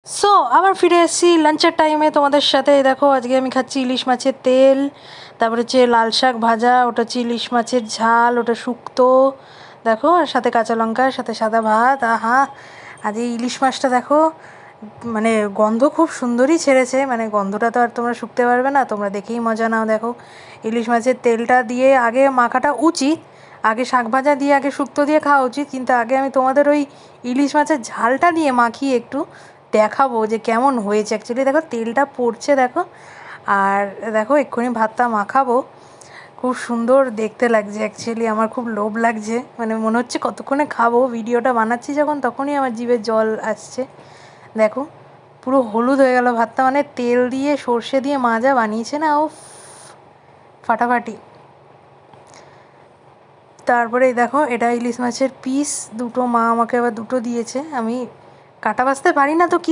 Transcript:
So আবার ফিরে এসেছি লাঞ্চের টাইমে তোমাদের সাথে। দেখো আজকে আমি খাচ্ছি ইলিশ মাছের তেল, তারপরে হচ্ছে লাল শাক ভাজা, ওটা হচ্ছে ইলিশ মাছের ঝাল, ওটা শুক্তো দেখো, আর সাথে কাঁচা লঙ্কা, সাথে সাদা ভাত। আহা, আজ এই ইলিশ মাছটা দেখো, মানে গন্ধ খুব সুন্দরই ছেড়েছে, মানে গন্ধটা তো আর তোমরা শুকতে পারবে না, তোমরা দেখেই মজা নাও। দেখো ইলিশ মাছের তেলটা দিয়ে আগে মাখাটা উচিত, আগে শাক ভাজা দিয়ে আগে শুক্তো দিয়ে খাওয়া উচিত, কিন্তু আগে আমি তোমাদের ওই ইলিশ মাছের ঝালটা দিয়ে মাখিয়ে একটু দেখাবো যে কেমন হয়েছে। অ্যাকচুয়ালি দেখো তেলটা পড়ছে দেখো, আর দেখো এক্ষুনি ভাতটা মাখাবো, খুব সুন্দর দেখতে লাগছে। অ্যাকচুয়ালি আমার খুব লোভ লাগছে, মানে মনে হচ্ছে কতক্ষণে খাবো। ভিডিওটা বানাচ্ছি যখন তখনই আমার জিভে জল আসছে। দেখো পুরো হলুদ হয়ে গেল ভাতটা, মানে তেল দিয়ে সর্ষে দিয়ে মা যা বানিয়েছে না, ও ফাটাফাটি। তারপরে দেখো এটা ইলিশ মাছের পিস দুটো, মা আমাকে আবার দুটো দিয়েছে, আমি কাটা বাছতে পারি না তো কি